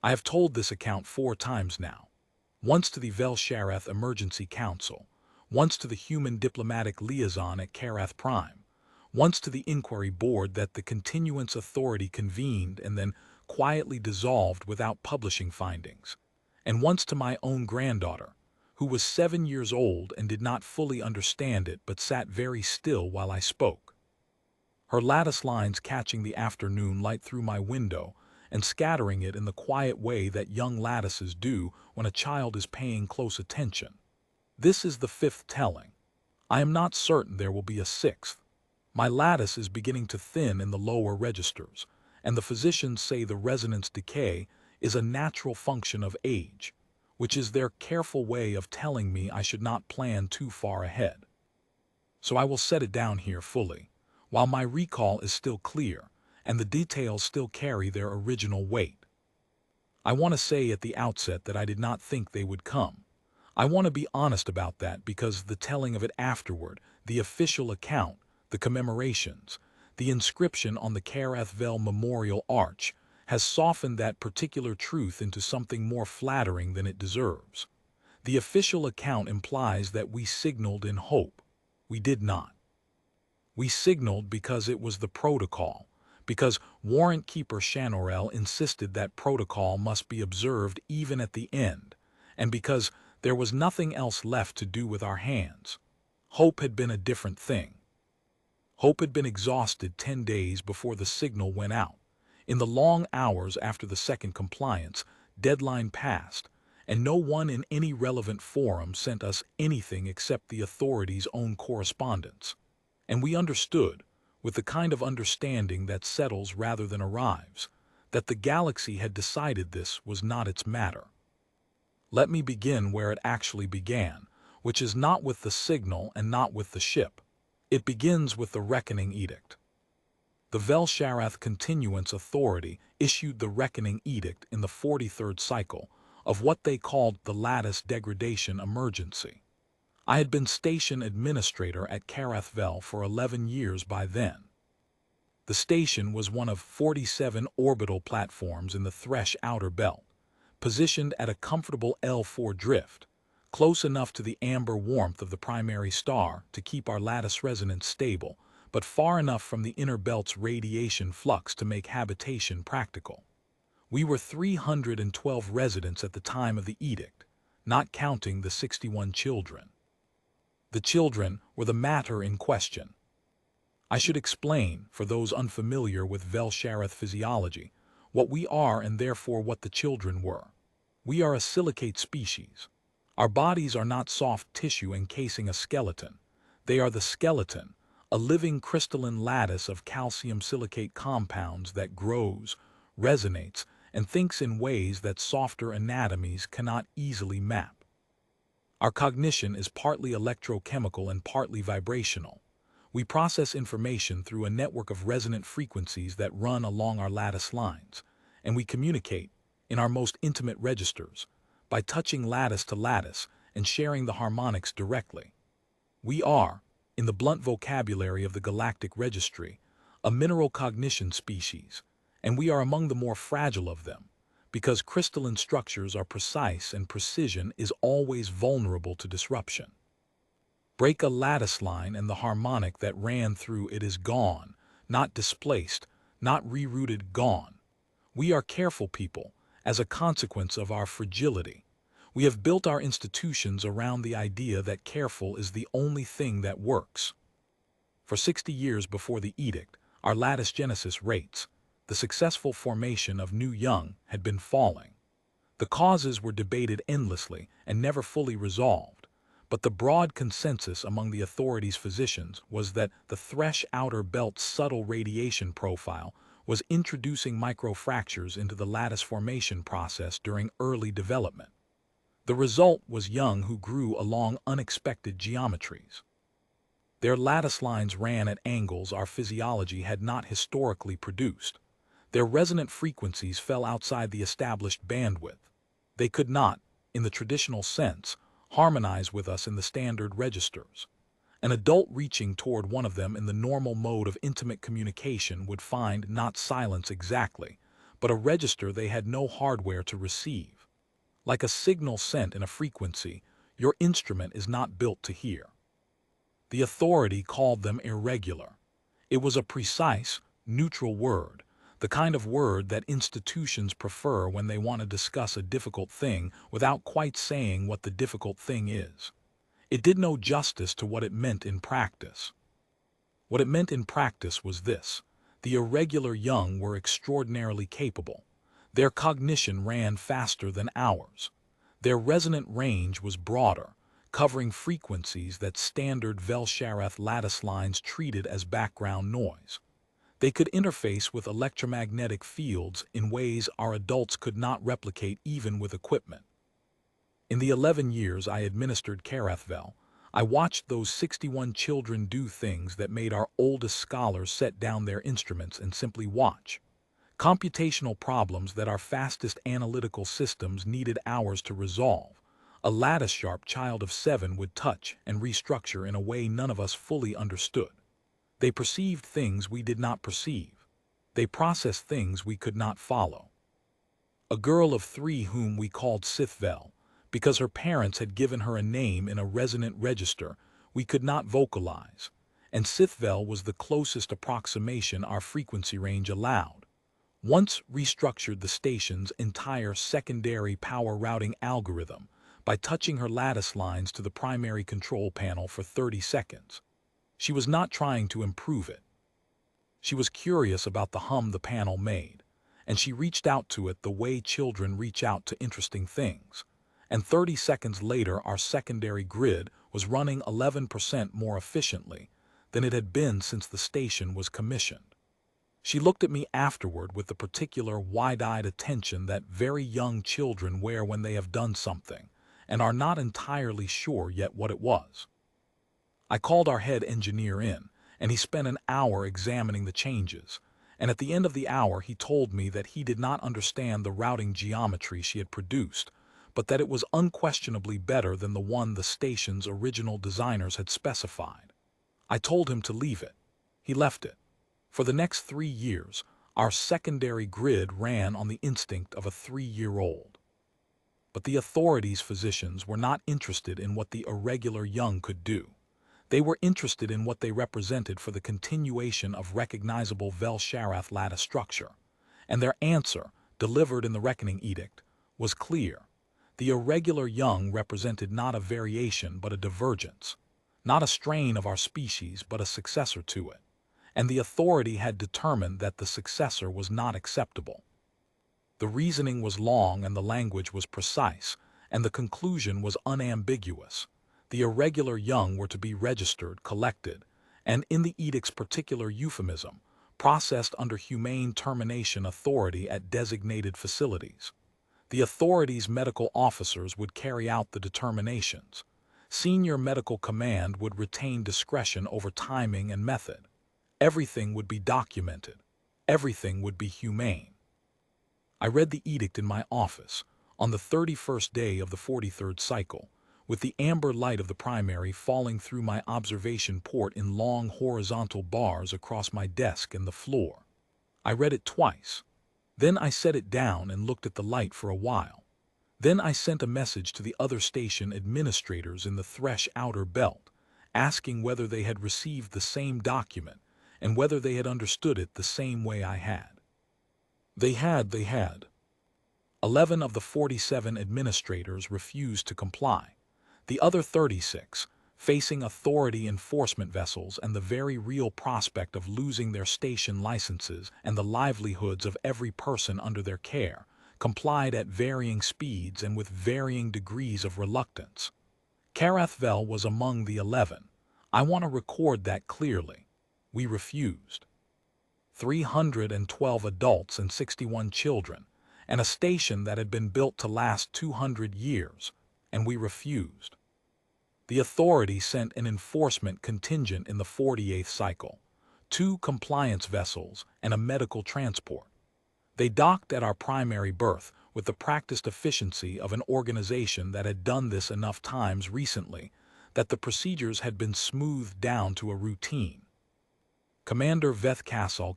I have told this account 4 times now. Once to the Vel-Shareth Emergency Council, once to the Human Diplomatic Liaison at Karath Prime, once to the Inquiry Board that the Continuance Authority convened and then quietly dissolved without publishing findings, and once to my own granddaughter, who was 7 years old and did not fully understand it but sat very still while I spoke. Her lattice lines catching the afternoon light through my window and scattering it in the quiet way that young lattices do when a child is paying close attention. This is the 5th telling. I am not certain there will be a 6th. My lattice is beginning to thin in the lower registers, and the physicians say the resonance decay is a natural function of age, which is their careful way of telling me I should not plan too far ahead. So I will set it down here fully, while my recall is still clear and the details still carry their original weight. I want to say at the outset that I did not think they would come. I want to be honest about that because the telling of it afterward, the official account, the commemorations, the inscription on the Karath Vel Memorial Arch has softened that particular truth into something more flattering than it deserves. The official account implies that we signaled in hope. We did not. We signaled because it was the protocol, because Warrant Keeper Shanorel insisted that protocol must be observed even at the end, and because there was nothing else left to do with our hands. Hope had been a different thing. Hope had been exhausted 10 days before the signal went out. In the long hours after the second compliance deadline passed, and no one in any relevant forum sent us anything except the authorities' own correspondence. And we understood, with the kind of understanding that settles rather than arrives, that the galaxy had decided this was not its matter. Let me begin where it actually began, which is not with the signal and not with the ship. It begins with the Reckoning Edict. The Vel-Shareth Continuance Authority issued the Reckoning Edict in the 43rd cycle of what they called the Lattice Degradation Emergency. I had been station administrator at Karath Vel for 11 years by then. The station was one of 47 orbital platforms in the Thresh outer belt, positioned at a comfortable L4 drift, close enough to the amber warmth of the primary star to keep our lattice resonance stable, but far enough from the inner belt's radiation flux to make habitation practical. We were 312 residents at the time of the edict, not counting the 61 children. The children were the matter in question. I should explain, for those unfamiliar with Vel-Shareth physiology, what we are and therefore what the children were. We are a silicate species. Our bodies are not soft tissue encasing a skeleton. They are the skeleton, a living crystalline lattice of calcium silicate compounds that grows, resonates, and thinks in ways that softer anatomies cannot easily map. Our cognition is partly electrochemical and partly vibrational. We process information through a network of resonant frequencies that run along our lattice lines, and we communicate, in our most intimate registers, by touching lattice to lattice and sharing the harmonics directly. We are, in the blunt vocabulary of the galactic registry, a mineral cognition species, and we are among the more fragile of them, because crystalline structures are precise and precision is always vulnerable to disruption. Break a lattice line and the harmonic that ran through it is gone, not displaced, not rerouted, gone. We are careful people, as a consequence of our fragility. We have built our institutions around the idea that careful is the only thing that works. For 60 years before the edict, our lattice genesis rates, the successful formation of new young, had been falling. The causes were debated endlessly and never fully resolved, but the broad consensus among the authorities' physicians was that the Thresh outer belt's subtle radiation profile was introducing microfractures into the lattice formation process during early development. The result was young who grew along unexpected geometries. Their lattice lines ran at angles our physiology had not historically produced. Their resonant frequencies fell outside the established bandwidth. They could not, in the traditional sense, harmonize with us in the standard registers. An adult reaching toward one of them in the normal mode of intimate communication would find not silence exactly, but a register they had no hardware to receive. Like a signal sent in a frequency, your instrument is not built to hear. The authority called them irregular. It was a precise, neutral word, the kind of word that institutions prefer when they want to discuss a difficult thing without quite saying what the difficult thing is. It did no justice to what it meant in practice. What it meant in practice was this: the irregular young were extraordinarily capable. Their cognition ran faster than ours. Their resonant range was broader, covering frequencies that standard Velshareth lattice lines treated as background noise. They could interface with electromagnetic fields in ways our adults could not replicate even with equipment. In the 11 years I administered Karathvel, I watched those 61 children do things that made our oldest scholars set down their instruments and simply watch. Computational problems that our fastest analytical systems needed hours to resolve. A lattice-sharp child of 7 would touch and restructure in a way none of us fully understood. They perceived things we did not perceive. They processed things we could not follow. A girl of 3 whom we called Sithvel, because her parents had given her a name in a resonant register we could not vocalize, and Sithvel was the closest approximation our frequency range allowed. Once restructured the station's entire secondary power routing algorithm by touching her lattice lines to the primary control panel for 30 seconds. She was not trying to improve it. She was curious about the hum the panel made, and she reached out to it the way children reach out to interesting things. And 30 seconds later our secondary grid was running 11% more efficiently than it had been since the station was commissioned. She looked at me afterward with the particular wide-eyed attention that very young children wear when they have done something and are not entirely sure yet what it was. I called our head engineer in, and he spent an hour examining the changes, and at the end of the hour he told me that he did not understand the routing geometry she had produced, but that it was unquestionably better than the one the station's original designers had specified. I told him to leave it. He left it. For the next 3 years, our secondary grid ran on the instinct of a 3-year-old. But the authorities' physicians were not interested in what the irregular young could do. They were interested in what they represented for the continuation of recognizable Velshareth lattice structure. And their answer, delivered in the Reckoning Edict, was clear. The irregular young represented not a variation but a divergence, not a strain of our species but a successor to it. And the authority had determined that the successor was not acceptable. The reasoning was long and the language was precise, and the conclusion was unambiguous. The irregular young were to be registered, collected, and in the edict's particular euphemism, processed under humane termination authority at designated facilities. The authority's medical officers would carry out the determinations. Senior medical command would retain discretion over timing and method. Everything would be documented. Everything would be humane. I read the edict in my office, on the 31st day of the 43rd cycle, with the amber light of the primary falling through my observation port in long horizontal bars across my desk and the floor. I read it twice. Then I set it down and looked at the light for a while. Then I sent a message to the other station administrators in the Thresh outer belt, asking whether they had received the same document and whether they had understood it the same way I had. They had. 11 of the 47 administrators refused to comply. The other 36, facing authority enforcement vessels and the very real prospect of losing their station licenses and the livelihoods of every person under their care, complied at varying speeds and with varying degrees of reluctance. Karathvel was among the 11. I want to record that clearly. We refused. 312 adults and 61 children, and a station that had been built to last 200 years, and we refused. The authority sent an enforcement contingent in the 48th cycle, 2 compliance vessels, and a medical transport. They docked at our primary berth with the practiced efficiency of an organization that had done this enough times recently that the procedures had been smoothed down to a routine. Commander Veth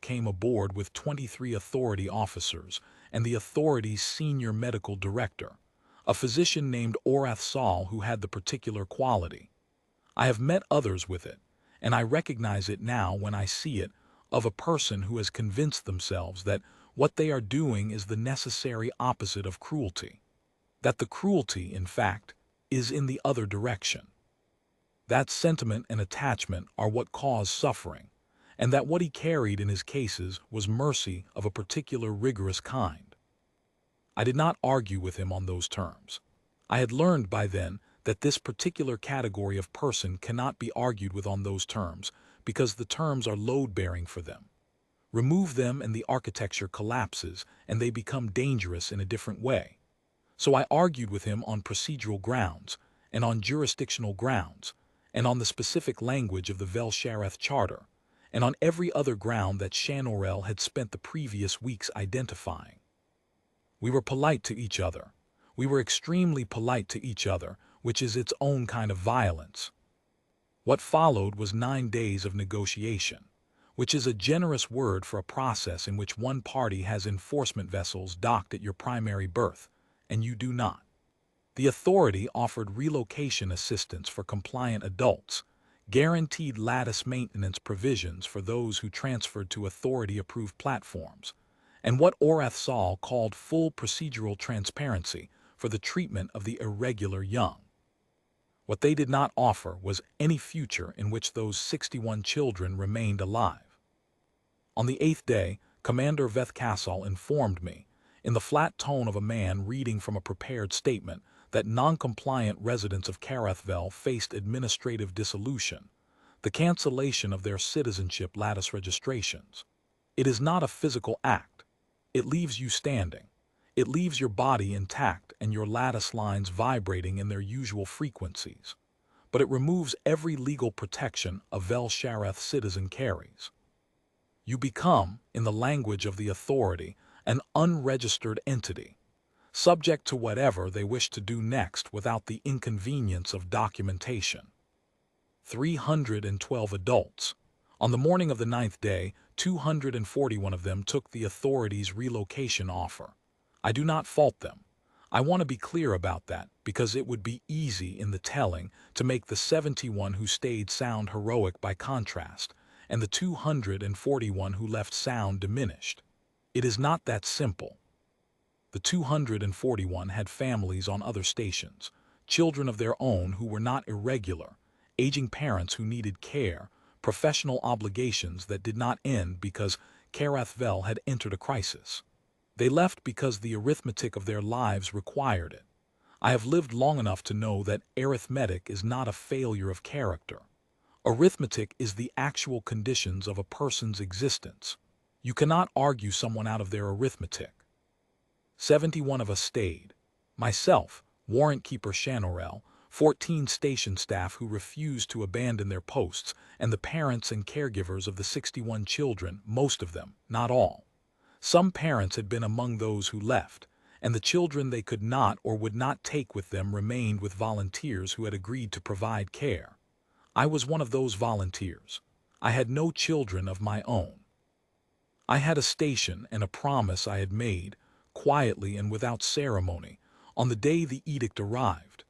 came aboard with 23 authority officers and the authority's senior medical director, a physician named Orath Sal who had the particular quality. I have met others with it, and I recognize it now when I see it, of a person who has convinced themselves that what they are doing is the necessary opposite of cruelty, that the cruelty, in fact, is in the other direction. That sentiment and attachment are what cause suffering, and that what he carried in his cases was mercy of a particular rigorous kind. I did not argue with him on those terms. I had learned by then that this particular category of person cannot be argued with on those terms because the terms are load-bearing for them. Remove them and the architecture collapses and they become dangerous in a different way. So I argued with him on procedural grounds and on jurisdictional grounds and on the specific language of the Vel-Shareth Charter and on every other ground that Shanorel had spent the previous weeks identifying. We were polite to each other. We were extremely polite to each other, which is its own kind of violence. What followed was 9 days of negotiation, which is a generous word for a process in which one party has enforcement vessels docked at your primary berth, and you do not. The authority offered relocation assistance for compliant adults, guaranteed lattice maintenance provisions for those who transferred to authority-approved platforms, and what Orath Sal called full procedural transparency for the treatment of the irregular young. What they did not offer was any future in which those 61 children remained alive. On the 8th day, Commander Veth informed me, in the flat tone of a man reading from a prepared statement, that non-compliant residents of Karathvel faced administrative dissolution, the cancellation of their citizenship lattice registrations. It is not a physical act. It leaves you standing. It leaves your body intact and your lattice lines vibrating in their usual frequencies. But it removes every legal protection a Vel-Shareth citizen carries. You become, in the language of the authority, an unregistered entity, subject to whatever they wish to do next without the inconvenience of documentation. 312 adults. On the morning of the 9th day, 241 of them took the authority's relocation offer. I do not fault them. I want to be clear about that because it would be easy in the telling to make the 71 who stayed sound heroic by contrast, and the 241 who left sound diminished. It is not that simple. The 241 had families on other stations, children of their own who were not irregular, aging parents who needed care, professional obligations that did not end because Karathvel had entered a crisis. They left because the arithmetic of their lives required it. I have lived long enough to know that arithmetic is not a failure of character. Arithmetic is the actual conditions of a person's existence. You cannot argue someone out of their arithmetic. 71 of us stayed. Myself, warrant keeper Shanorel, 14 station staff who refused to abandon their posts, and the parents and caregivers of the 61 children, most of them, not all. Some parents had been among those who left, and the children they could not or would not take with them remained with volunteers who had agreed to provide care. I was one of those volunteers. I had no children of my own. I had a station and a promise I had made, quietly and without ceremony, on the day the edict arrived,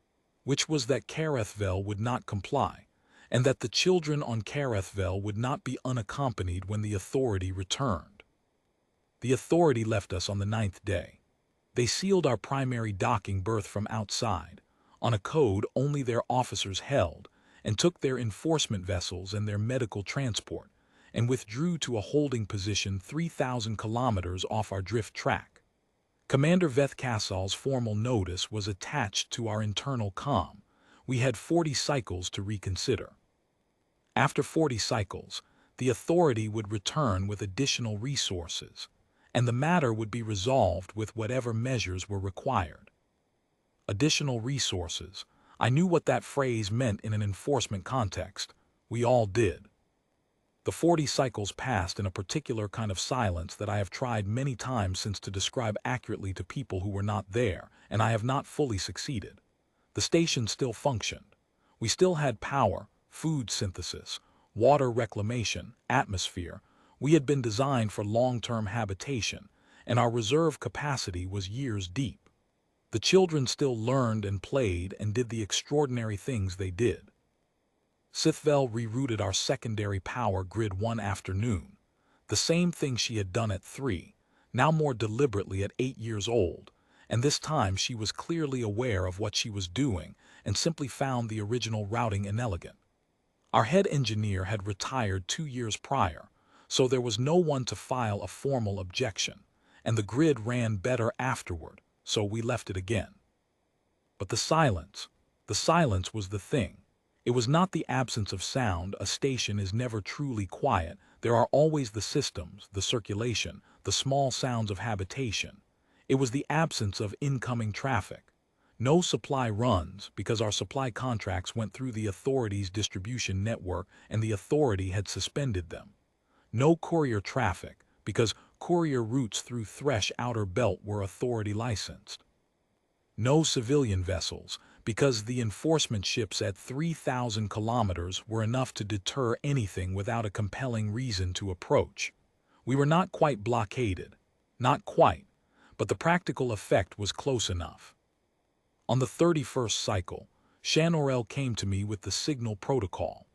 which was that Karathvel would not comply, and that the children on Karathvel would not be unaccompanied when the authority returned. The authority left us on the 9th day. They sealed our primary docking berth from outside, on a code only their officers held, and took their enforcement vessels and their medical transport, and withdrew to a holding position 3,000 kilometers off our drift track. Commander Veth formal notice was attached to our internal comm. We had 40 cycles to reconsider. After 40 cycles, the authority would return with additional resources, and the matter would be resolved with whatever measures were required. Additional resources. I knew what that phrase meant in an enforcement context. We all did. The 40 cycles passed in a particular kind of silence that I have tried many times since to describe accurately to people who were not there, and I have not fully succeeded. The station still functioned. We still had power, food synthesis, water reclamation, atmosphere. We had been designed for long-term habitation, and our reserve capacity was years deep. The children still learned and played and did the extraordinary things they did. Sithvel rerouted our secondary power grid one afternoon. The same thing she had done at 3, now more deliberately at 8 years old, and this time she was clearly aware of what she was doing and simply found the original routing inelegant. Our head engineer had retired 2 years prior, so there was no one to file a formal objection, and the grid ran better afterward, so we left it again. But the silence was the thing. It was not the absence of sound. A station is never truly quiet. There are always the systems, the circulation, the small sounds of habitation. It was the absence of incoming traffic. No supply runs because our supply contracts went through the authority's distribution network and the authority had suspended them. No courier traffic because courier routes through Thresh Outer Belt were authority licensed. No civilian vessels because the enforcement ships at 3,000 kilometers were enough to deter anything without a compelling reason to approach. We were not quite blockaded. Not quite, but the practical effect was close enough. On the 31st cycle, Shanorel came to me with the signal protocol.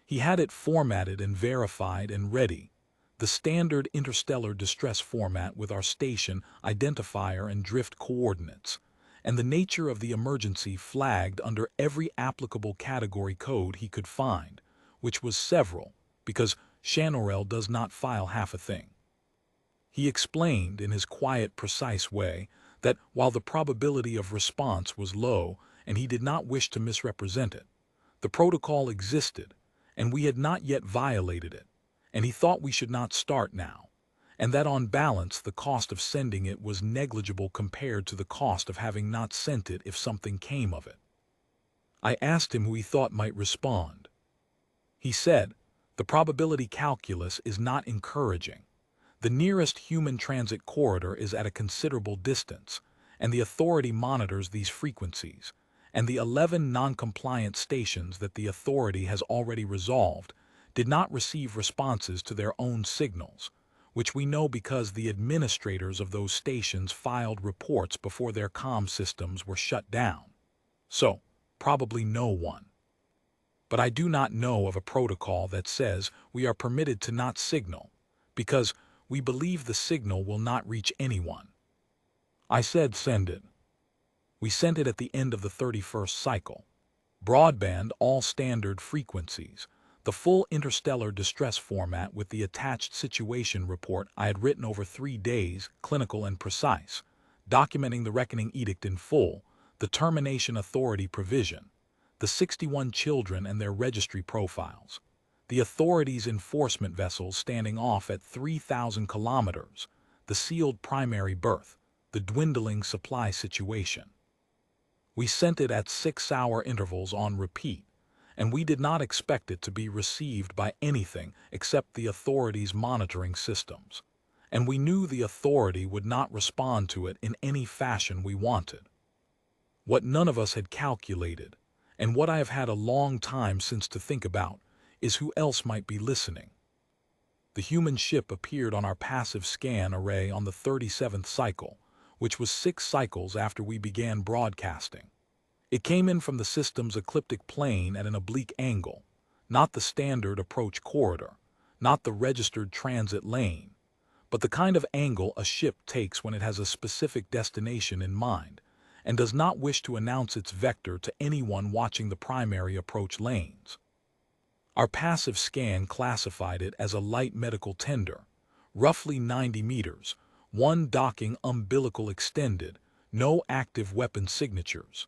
He had it formatted and verified and ready, the standard interstellar distress format with our station identifier and drift coordinates, and the nature of the emergency flagged under every applicable category code he could find, which was several, because Shanorel does not file half a thing. He explained in his quiet, precise way that while the probability of response was low and he did not wish to misrepresent it, the protocol existed and we had not yet violated it, and he thought we should not start now, and that on balance the cost of sending it was negligible compared to the cost of having not sent it if something came of it. I asked him who he thought might respond. He said, "The probability calculus is not encouraging. The nearest human transit corridor is at a considerable distance, and the authority monitors these frequencies, and the 11 non-compliant stations that the authority has already resolved did not receive responses to their own signals, which we know because the administrators of those stations filed reports before their comm systems were shut down. So, probably no one. But I do not know of a protocol that says we are permitted to not signal, because we believe the signal will not reach anyone." I said send it. We sent it at the end of the 31st cycle. Broadband, all standard frequencies, the full interstellar distress format with the attached situation report I had written over 3 days, clinical and precise, documenting the reckoning edict in full, the termination authority provision, the 61 children and their registry profiles, the authority's enforcement vessels standing off at 3,000 kilometers, the sealed primary berth, the dwindling supply situation. We sent it at 6-hour intervals on repeat, and we did not expect it to be received by anything except the authority's monitoring systems, and we knew the authority would not respond to it in any fashion we wanted. What none of us had calculated, and what I have had a long time since to think about, is who else might be listening. The human ship appeared on our passive scan array on the 37th cycle, which was 6 cycles after we began broadcasting. It came in from the system's ecliptic plane at an oblique angle, not the standard approach corridor, not the registered transit lane, but the kind of angle a ship takes when it has a specific destination in mind and does not wish to announce its vector to anyone watching the primary approach lanes. Our passive scan classified it as a light medical tender, roughly 90 meters, one docking umbilical extended, no active weapon signatures.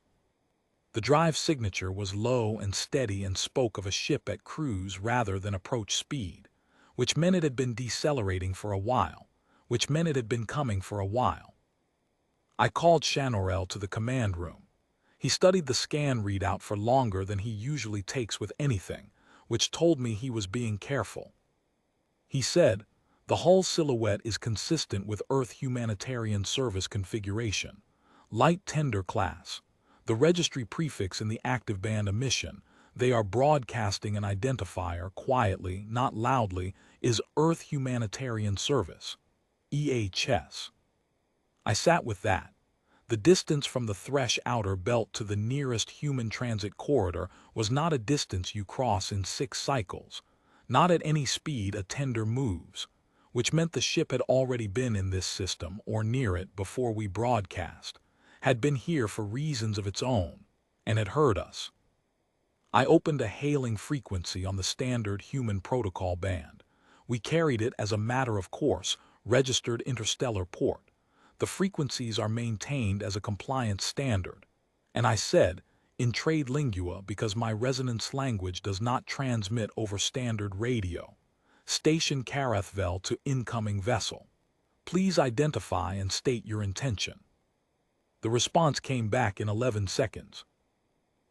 The drive signature was low and steady and spoke of a ship at cruise rather than approach speed, which meant it had been decelerating for a while, which meant it had been coming for a while. I called Shanorel to the command room. He studied the scan readout for longer than he usually takes with anything, which told me he was being careful. He said, "The hull silhouette is consistent with Earth humanitarian service configuration, light tender class. The registry prefix in the active band emission, They are broadcasting an identifier quietly, not loudly, is Earth Humanitarian Service, EHS. I sat with that. The distance from the Thresh outer belt to the nearest human transit corridor was not a distance you cross in 6 cycles, not at any speed a tender moves, which meant the ship had already been in this system or near it before we broadcast, had been here for reasons of its own, and had heard us. I opened a hailing frequency on the standard human protocol band. We carried it as a matter of course, registered interstellar port. The frequencies are maintained as a compliance standard. And I said, in trade lingua because my resonance language does not transmit over standard radio. Station Carathvel to incoming vessel. Please identify and state your intention. The response came back in 11 seconds.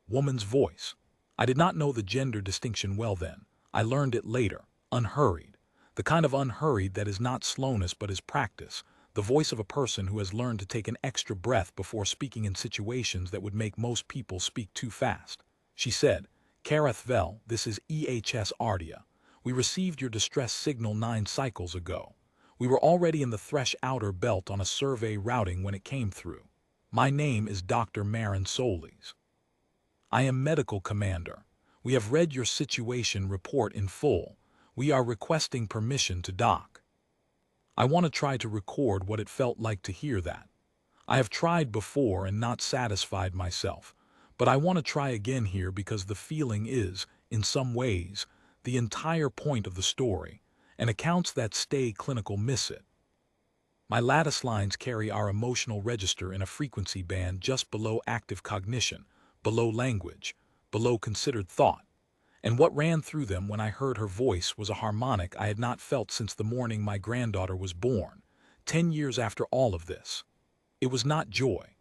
Woman's voice. I did not know the gender distinction well then. I learned it later, unhurried. The kind of unhurried that is not slowness but is practice. The voice of a person who has learned to take an extra breath before speaking in situations that would make most people speak too fast. She said, Carathvel, this is EHS Ardia. We received your distress signal 9 cycles ago. We were already in the Thresh outer belt on a survey routing when it came through. My name is Dr. Marin Solis. I am medical commander. We have read your situation report in full. We are requesting permission to dock. I want to try to record what it felt like to hear that. I have tried before and not satisfied myself, but I want to try again here because the feeling is, in some ways, the entire point of the story, and accounts that stay clinical miss it. My lattice lines carry our emotional register in a frequency band just below active cognition, below language, below considered thought. And what ran through them when I heard her voice was a harmonic I had not felt since the morning my granddaughter was born, 10 years after all of this. It was not joy.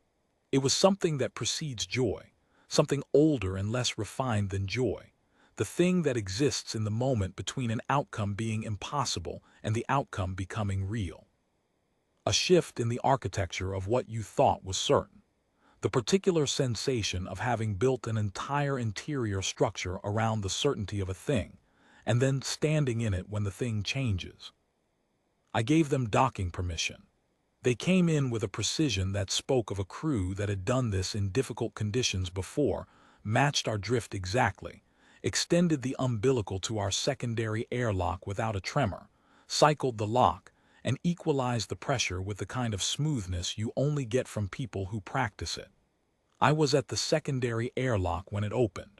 It was something that precedes joy, something older and less refined than joy, the thing that exists in the moment between an outcome being impossible and the outcome becoming real. A shift in the architecture of what you thought was certain. The particular sensation of having built an entire interior structure around the certainty of a thing, and then standing in it when the thing changes. I gave them docking permission. They came in with a precision that spoke of a crew that had done this in difficult conditions before, matched our drift exactly, extended the umbilical to our secondary airlock without a tremor, cycled the lock, and equalize the pressure with the kind of smoothness you only get from people who practice it. I was at the secondary airlock when it opened.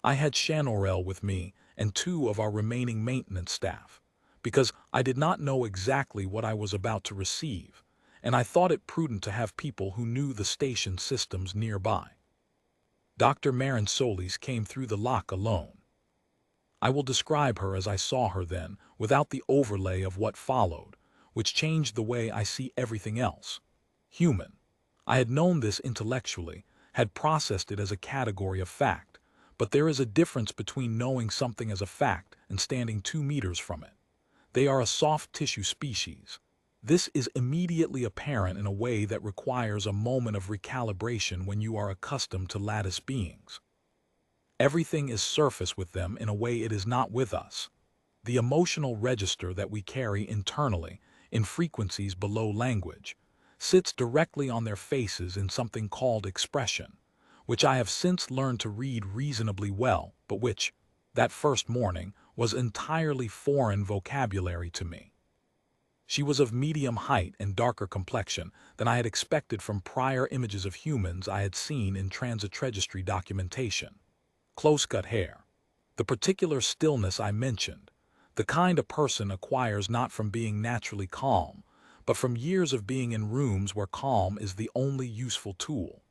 I had Shanorel with me and 2 of our remaining maintenance staff, because I did not know exactly what I was about to receive, and I thought it prudent to have people who knew the station systems nearby. Dr. Marin Solis came through the lock alone. I will describe her as I saw her then, without the overlay of what followed, which changed the way I see everything else. Human. I had known this intellectually, had processed it as a category of fact, but there is a difference between knowing something as a fact and standing 2 meters from it. They are a soft tissue species. This is immediately apparent in a way that requires a moment of recalibration when you are accustomed to lattice beings. Everything is surface with them in a way it is not with us. The emotional register that we carry internally, in frequencies below language, sits directly on their faces in something called expression, which I have since learned to read reasonably well, but which, that first morning, was entirely foreign vocabulary to me. She was of medium height and darker complexion than I had expected from prior images of humans I had seen in transit registry documentation. Close-cut hair. The particular stillness I mentioned, the kind a person acquires not from being naturally calm, but from years of being in rooms where calm is the only useful tool.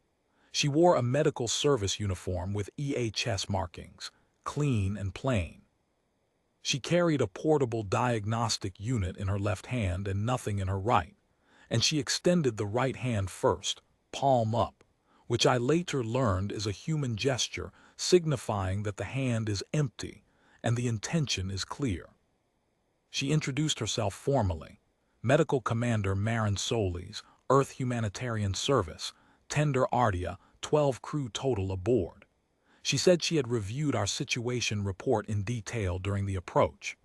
She wore a medical service uniform with EHS markings, clean and plain. She carried a portable diagnostic unit in her left hand and nothing in her right, and she extended the right hand first, palm up, which I later learned is a human gesture signifying that the hand is empty and the intention is clear. She introduced herself formally. Medical Commander Marin Solis, Earth Humanitarian Service, Tender Ardia, 12 crew total aboard. She said she had reviewed our situation report in detail during the approach.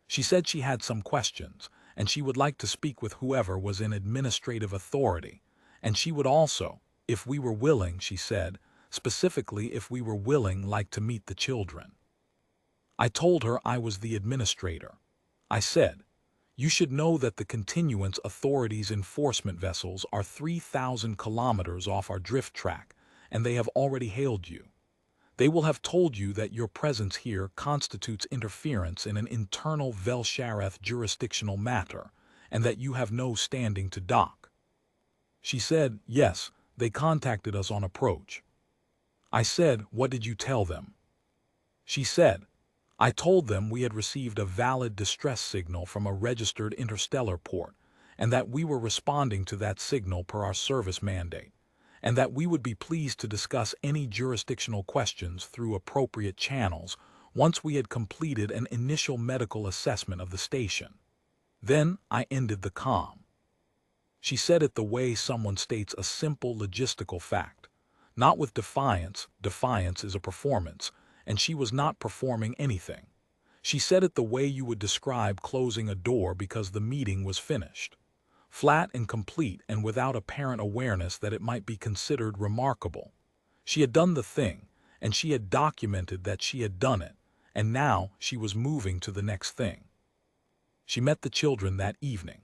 She said she had some questions, and she would like to speak with whoever was in administrative authority, and she would also, if we were willing, she said, specifically if we were willing, like to meet the children. I told her I was the administrator. I said, "You should know that the Continuance Authority's enforcement vessels are 3,000 kilometers off our drift track, and they have already hailed you. They will have told you that your presence here constitutes interference in an internal Velshareth jurisdictional matter, and that you have no standing to dock." She said, "Yes, they contacted us on approach." I said, "What did you tell them?" She said, "I told them we had received a valid distress signal from a registered interstellar port, and that we were responding to that signal per our service mandate, and that we would be pleased to discuss any jurisdictional questions through appropriate channels once we had completed an initial medical assessment of the station." Then I ended the comm. She said it the way someone states a simple logistical fact, not with defiance. Defiance is a performance, and she was not performing anything. She said it the way you would describe closing a door because the meeting was finished. Flat and complete, and without apparent awareness that it might be considered remarkable. She had done the thing, and she had documented that she had done it, and now she was moving to the next thing. She met the children that evening.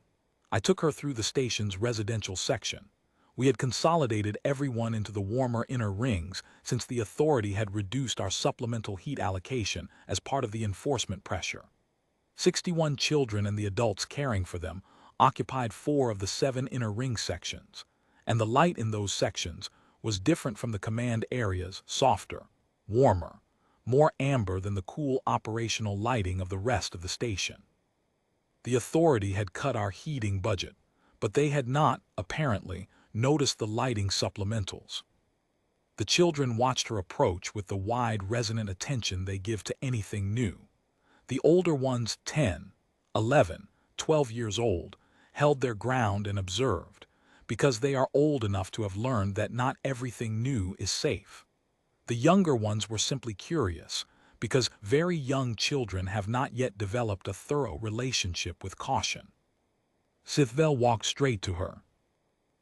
I took her through the station's residential section. We had consolidated everyone into the warmer inner rings since the authority had reduced our supplemental heat allocation as part of the enforcement pressure. 61 children and the adults caring for them occupied 4 of the 7 inner ring sections, and the light in those sections was different from the command areas, softer, warmer, more amber than the cool operational lighting of the rest of the station. The authority had cut our heating budget, but they had not, apparently, noticed the lighting supplementals. The children watched her approach with the wide, resonant attention they give to anything new. The older ones, 10, 11, 12 years old, held their ground and observed, because they are old enough to have learned that not everything new is safe. The younger ones were simply curious, because very young children have not yet developed a thorough relationship with caution. Sithvel walked straight to her.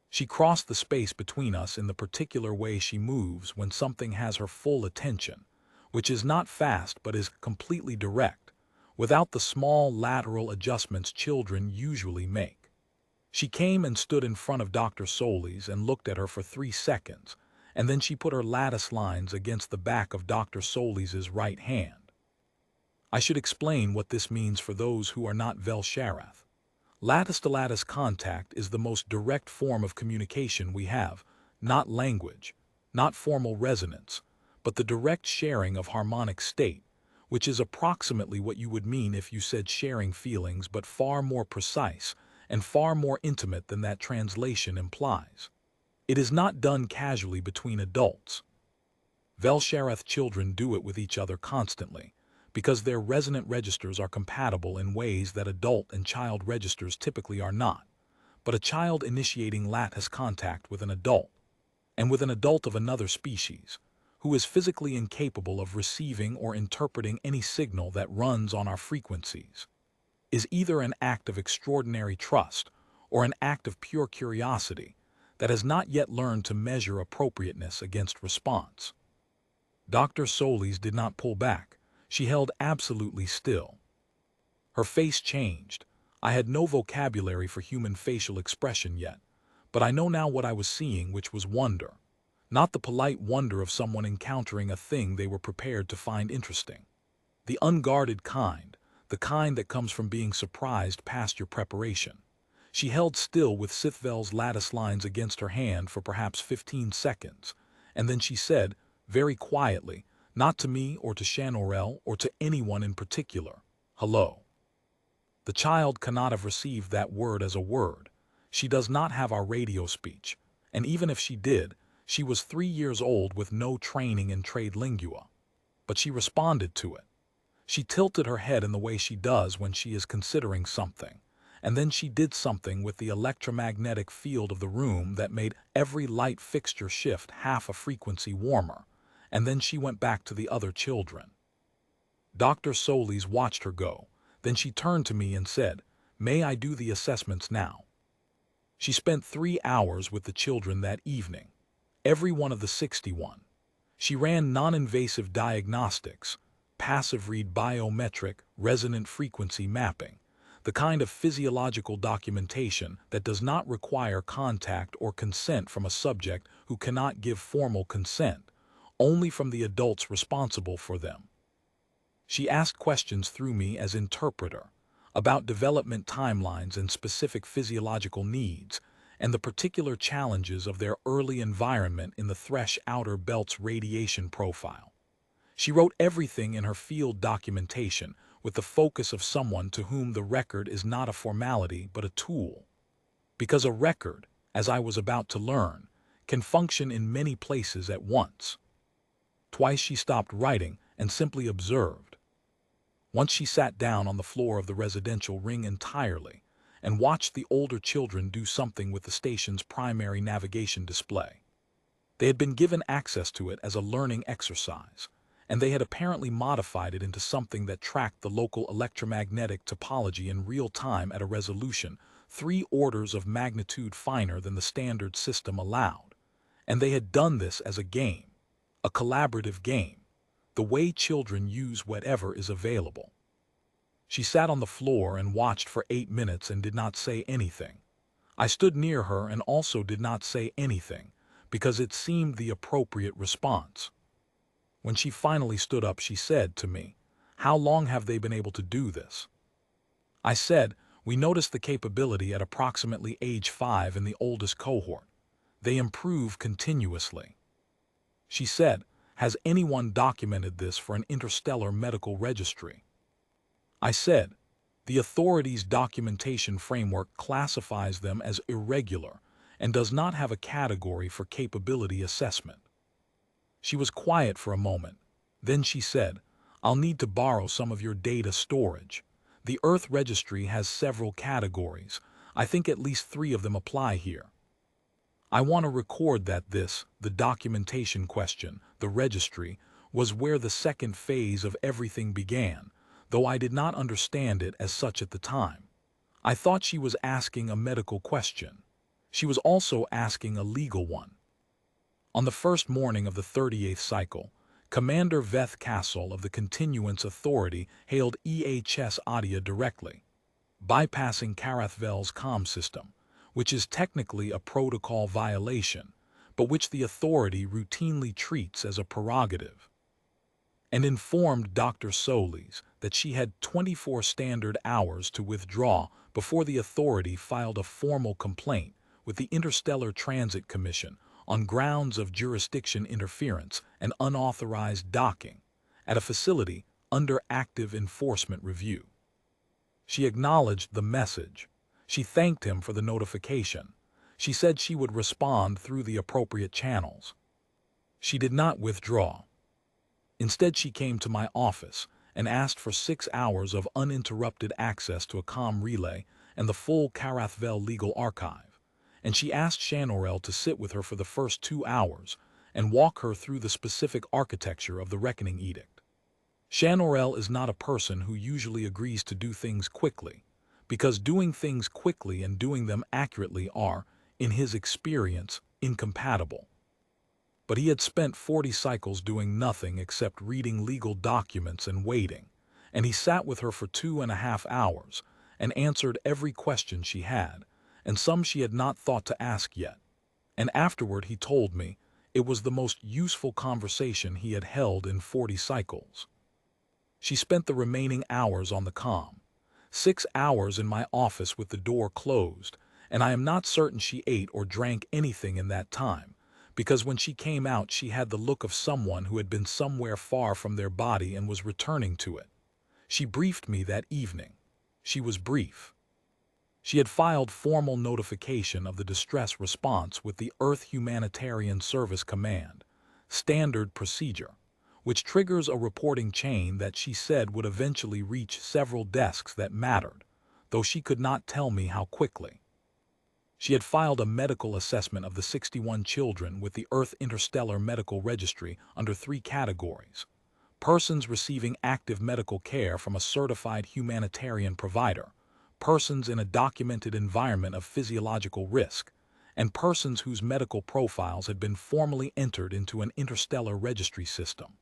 She crossed the space between us in the particular way she moves when something has her full attention, which is not fast but is completely direct, without the small lateral adjustments children usually make. She came and stood in front of Dr. Solis and looked at her for 3 seconds, and then she put her lattice lines against the back of Dr. Solis's right hand. I should explain what this means for those who are not Velshareth. Lattice-to-lattice contact is the most direct form of communication we have, not language, not formal resonance, but the direct sharing of harmonic state, which is approximately what you would mean if you said sharing feelings, but far more precise and far more intimate than that translation implies. It is not done casually between adults. Velshareth children do it with each other constantly, because their resonant registers are compatible in ways that adult and child registers typically are not. But a child initiating lattice contact with an adult, and with an adult of another species, who is physically incapable of receiving or interpreting any signal that runs on our frequencies, is either an act of extraordinary trust or an act of pure curiosity that has not yet learned to measure appropriateness against response. Dr. Solis did not pull back. She held absolutely still. Her face changed. I had no vocabulary for human facial expression yet, but I know now what I was seeing, which was wonder. Not the polite wonder of someone encountering a thing they were prepared to find interesting. The unguarded kind, the kind that comes from being surprised past your preparation. She held still with Sithvel's lattice lines against her hand for perhaps 15 seconds, and then she said, very quietly, not to me or to Shanorel or to anyone in particular, "Hello." The child cannot have received that word as a word. She does not have our radio speech, and even if she did, she was 3 years old with no training in trade lingua. But she responded to it. She tilted her head in the way she does when she is considering something, and then she did something with the electromagnetic field of the room that made every light fixture shift half a frequency warmer, and then she went back to the other children. Dr. Solis watched her go. Then she turned to me and said, "May I do the assessments now?" She spent 3 hours with the children that evening, every one of the 61. She ran non-invasive diagnostics, passive read biometric resonant frequency mapping, the kind of physiological documentation that does not require contact or consent from a subject who cannot give formal consent, only from the adults responsible for them. She asked questions through me as interpreter about development timelines and specific physiological needs, and the particular challenges of their early environment in the Thresh outer belt's radiation profile. She wrote everything in her field documentation with the focus of someone to whom the record is not a formality but a tool. Because a record, as I was about to learn, can function in many places at once. Twice she stopped writing and simply observed. Once she sat down on the floor of the residential ring entirely and watched the older children do something with the station's primary navigation display. They had been given access to it as a learning exercise, and they had apparently modified it into something that tracked the local electromagnetic topology in real time at a resolution 3 orders of magnitude finer than the standard system allowed. And they had done this as a game, a collaborative game, the way children use whatever is available. She sat on the floor and watched for 8 minutes and did not say anything. I stood near her and also did not say anything, because it seemed the appropriate response. When she finally stood up, she said to me, "How long have they been able to do this?" I said, "We noticed the capability at approximately age 5 in the oldest cohort. They improve continuously." She said, "Has anyone documented this for an interstellar medical registry?" I said, "The authority's documentation framework classifies them as irregular and does not have a category for capability assessment." She was quiet for a moment. Then she said, "I'll need to borrow some of your data storage. The Earth Registry has several categories. I think at least 3 of them apply here. I want to record that the documentation question, the registry, was where the second phase of everything began, though I did not understand it as such at the time. I thought she was asking a medical question. She was also asking a legal one." On the first morning of the 38th cycle, Commander Veth Castle of the Continuance Authority hailed EHS Adia directly, bypassing Karathvel's comm system, which is technically a protocol violation, but which the authority routinely treats as a prerogative, and informed Dr. Solis that she had 24 standard hours to withdraw before the authority filed a formal complaint with the Interstellar Transit Commission on grounds of jurisdiction interference and unauthorized docking at a facility under active enforcement review. She acknowledged the message. She thanked him for the notification. She said she would respond through the appropriate channels. She did not withdraw. Instead, she came to my office and asked for 6 hours of uninterrupted access to a comm relay and the full Karathvel legal archive, and she asked Shanorel to sit with her for the first 2 hours and walk her through the specific architecture of the Reckoning Edict. Shanorel is not a person who usually agrees to do things quickly, because doing things quickly and doing them accurately are, in his experience, incompatible. But he had spent 40 cycles doing nothing except reading legal documents and waiting, and he sat with her for 2.5 hours and answered every question she had, and some she had not thought to ask yet. And afterward he told me it was the most useful conversation he had held in 40 cycles. She spent the remaining hours on the comm, 6 hours in my office with the door closed, and I am not certain she ate or drank anything in that time, because when she came out she had the look of someone who had been somewhere far from their body and was returning to it. She briefed me that evening. She was brief. She had filed formal notification of the distress response with the Earth Humanitarian Service Command, standard procedure, which triggers a reporting chain that she said would eventually reach several desks that mattered, though she could not tell me how quickly. She had filed a medical assessment of the 61 children with the Earth Interstellar Medical Registry under 3 categories: persons receiving active medical care from a certified humanitarian provider, persons in a documented environment of physiological risk, and persons whose medical profiles had been formally entered into an interstellar registry system.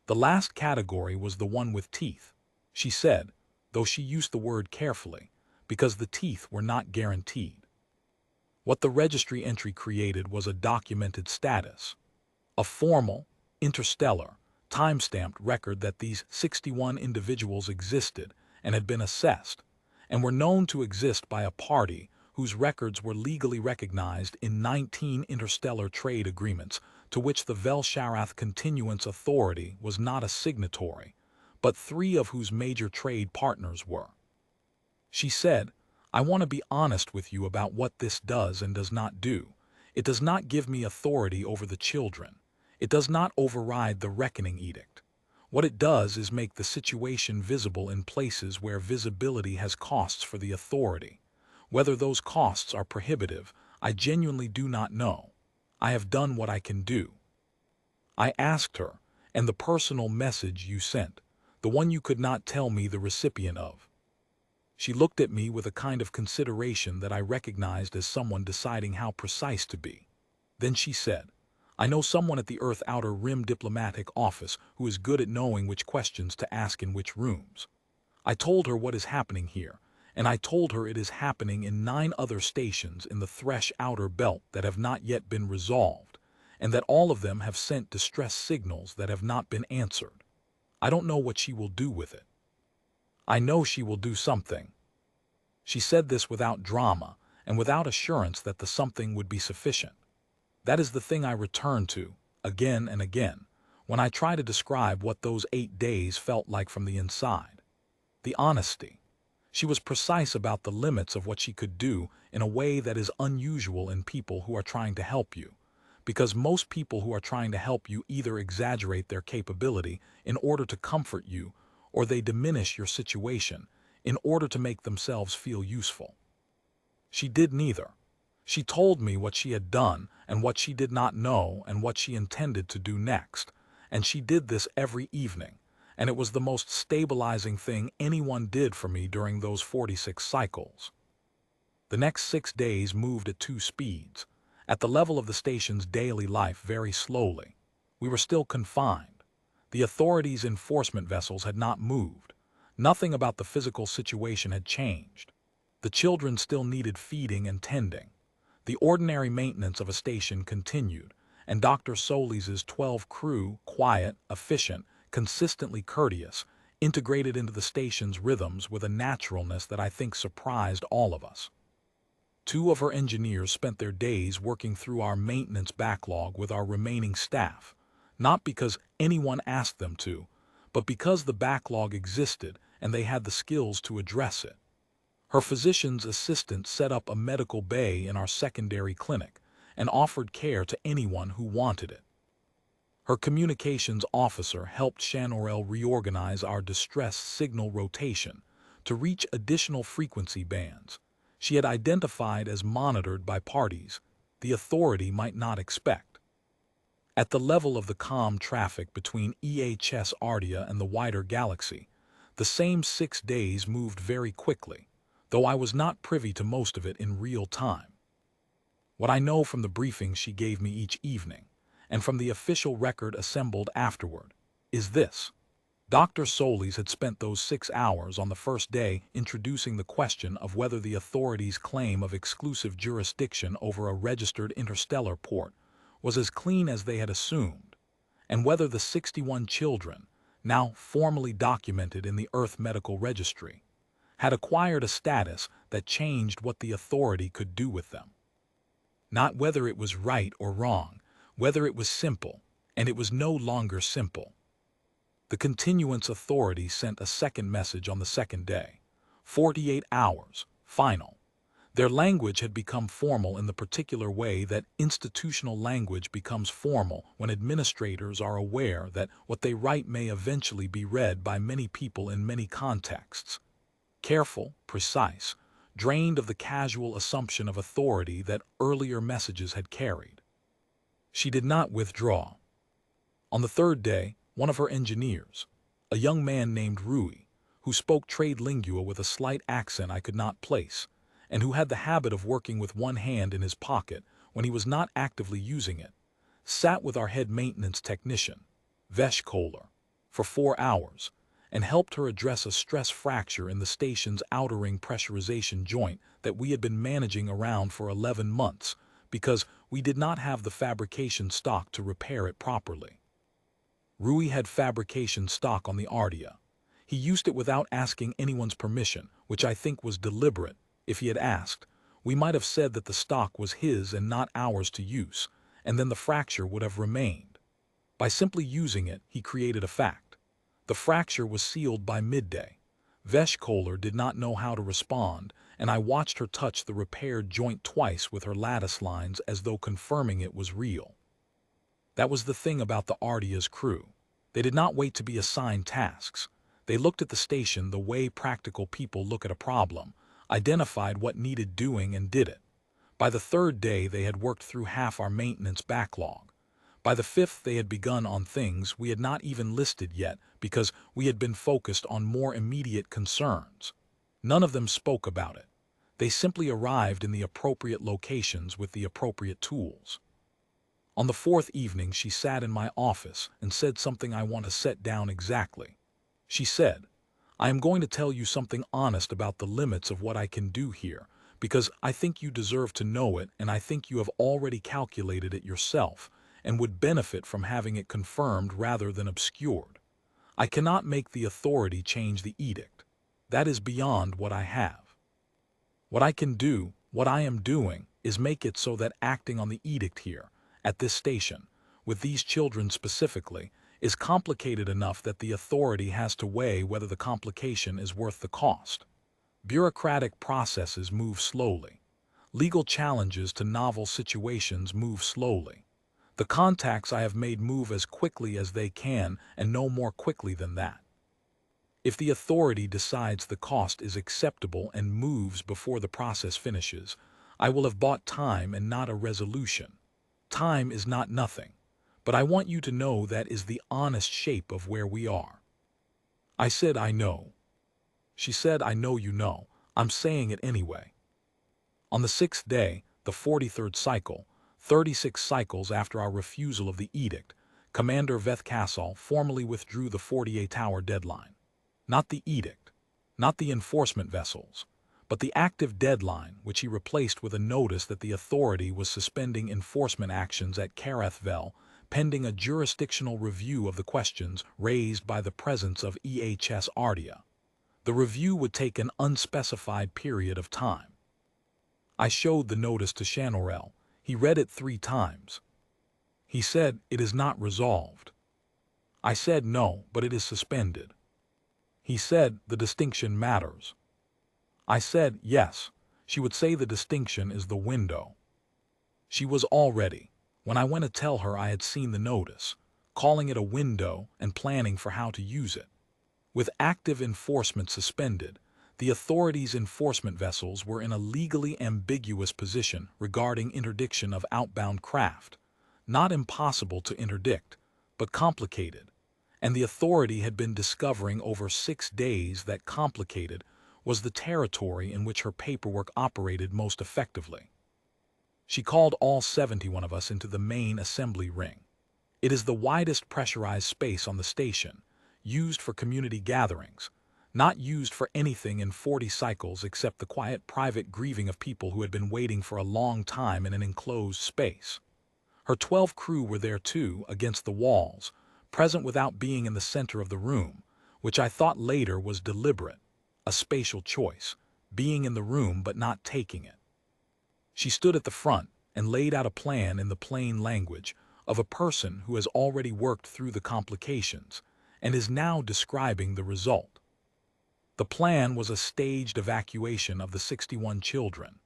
The last category was the one with teeth, she said, though she used the word carefully, because the teeth were not guaranteed. What the registry entry created was a documented status, a formal, interstellar, time-stamped record that these 61 individuals existed and had been assessed, and were known to exist by a party whose records were legally recognized in 19 interstellar trade agreements to which the Vel-Sharath Continuance Authority was not a signatory, but 3 of whose major trade partners were. She said, "I want to be honest with you about what this does and does not do. It does not give me authority over the children. It does not override the reckoning edict. What it does is make the situation visible in places where visibility has costs for the authority. Whether those costs are prohibitive, I genuinely do not know. I have done what I can do." I asked her, "And the personal message you sent, the one you could not tell me the recipient of?" She looked at me with a kind of consideration that I recognized as someone deciding how precise to be. Then she said, "I know someone at the Earth Outer Rim Diplomatic Office who is good at knowing which questions to ask in which rooms." I told her what is happening here, and I told her it is happening in 9 other stations in the Thresh Outer Belt that have not yet been resolved, and that all of them have sent distress signals that have not been answered. I don't know what she will do with it. I know she will do something. She said this without drama and without assurance that the something would be sufficient. That is the thing I return to, again and again, when I try to describe what those 8 days felt like from the inside. The honesty. She was precise about the limits of what she could do in a way that is unusual in people who are trying to help you, because most people who are trying to help you either exaggerate their capability in order to comfort you, or they diminish your situation in order to make themselves feel useful. She did neither. She told me what she had done and what she did not know and what she intended to do next, and she did this every evening, and it was the most stabilizing thing anyone did for me during those 46 cycles. The next 6 days moved at 2 speeds, at the level of the station's daily life very slowly. We were still confined. The authorities' enforcement vessels had not moved. Nothing about the physical situation had changed. The children still needed feeding and tending. The ordinary maintenance of a station continued, and Dr. Solis' 12 crew, quiet, efficient, consistently courteous, integrated into the station's rhythms with a naturalness that I think surprised all of us. 2 of her engineers spent their days working through our maintenance backlog with our remaining staff, not because anyone asked them to, but because the backlog existed and they had the skills to address it. Her physician's assistant set up a medical bay in our secondary clinic and offered care to anyone who wanted it. Her communications officer helped Shanorel reorganize our distress signal rotation to reach additional frequency bands she had identified as monitored by parties the authority might not expect. At the level of the comm traffic between EHS Ardia and the wider galaxy, the same 6 days moved very quickly, though I was not privy to most of it in real time. What I know from the briefings she gave me each evening, and from the official record assembled afterward, is this. Dr. Solis had spent those 6 hours on the first day introducing the question of whether the authorities' claim of exclusive jurisdiction over a registered interstellar port was as clean as they had assumed, and whether the 61 children, now formally documented in the Earth Medical Registry, had acquired a status that changed what the authority could do with them. Not whether it was right or wrong, whether it was simple, and it was no longer simple. The Continuance Authority sent a second message on the second day. 48 hours, final. Their language had become formal in the particular way that institutional language becomes formal when administrators are aware that what they write may eventually be read by many people in many contexts. Careful, precise, drained of the casual assumption of authority that earlier messages had carried. She did not withdraw. On the third day, one of her engineers, a young man named Rui, who spoke trade lingua with a slight accent I could not place, and who had the habit of working with one hand in his pocket when he was not actively using it, sat with our head maintenance technician, Vesh Kohler, for 4 hours, and helped her address a stress fracture in the station's outer ring pressurization joint that we had been managing around for 11 months because we did not have the fabrication stock to repair it properly. Rui had fabrication stock on the Ardia. He used it without asking anyone's permission, which I think was deliberate. If he had asked, we might have said that the stock was his and not ours to use, and then the fracture would have remained. By simply using it, he created a fact. The fracture was sealed by midday. Vesh Kohler did not know how to respond, and I watched her touch the repaired joint twice with her lattice lines as though confirming it was real. That was the thing about the Ardia's crew. They did not wait to be assigned tasks. They looked at the station the way practical people look at a problem, identified what needed doing and did it. By the third day they had worked through half our maintenance backlog. By the fifth they had begun on things we had not even listed yet because we had been focused on more immediate concerns. None of them spoke about it. They simply arrived in the appropriate locations with the appropriate tools. On the fourth evening she sat in my office and said something I want to set down exactly. She said, "I am going to tell you something honest about the limits of what I can do here, because I think you deserve to know it and I think you have already calculated it yourself and would benefit from having it confirmed rather than obscured. I cannot make the authority change the edict. That is beyond what I have. What I can do, what I am doing, is make it so that acting on the edict here, at this station, with these children specifically, is complicated enough that the authority has to weigh whether the complication is worth the cost. Bureaucratic processes move slowly. Legal challenges to novel situations move slowly. The contacts I have made move as quickly as they can and no more quickly than that. If the authority decides the cost is acceptable and moves before the process finishes, I will have bought time and not a resolution. Time is not nothing, but I want you to know that is the honest shape of where we are." I said, "I know." She said, "I know you know. I'm saying it anyway." On the 6th day, the 43rd cycle, 36 cycles after our refusal of the edict, Commander Vethkassel formally withdrew the 48-hour deadline. Not the edict, not the enforcement vessels, but the active deadline, which he replaced with a notice that the authority was suspending enforcement actions at Karathvel pending a jurisdictional review of the questions raised by the presence of EHS Ardia. The review would take an unspecified period of time. I showed the notice to Shanorel. He read it 3 times. He said, "It is not resolved." I said, "No, but it is suspended." He said, "The distinction matters." I said, "Yes." She would say the distinction is the window. She was all ready. When I went to tell her I had seen the notice, calling it a window and planning for how to use it. With active enforcement suspended, the authorities' enforcement vessels were in a legally ambiguous position regarding interdiction of outbound craft. Not impossible to interdict, but complicated. And the authority had been discovering over 6 days that complicated was the territory in which her paperwork operated most effectively. She called all 71 of us into the main assembly ring. It is the widest pressurized space on the station, used for community gatherings, not used for anything in 40 cycles except the quiet private grieving of people who had been waiting for a long time in an enclosed space. Her 12 crew were there too, against the walls, present without being in the center of the room, which I thought later was deliberate, a spatial choice, being in the room but not taking it. She stood at the front and laid out a plan in the plain language of a person who has already worked through the complications and is now describing the result. The plan was a staged evacuation of the 61 children,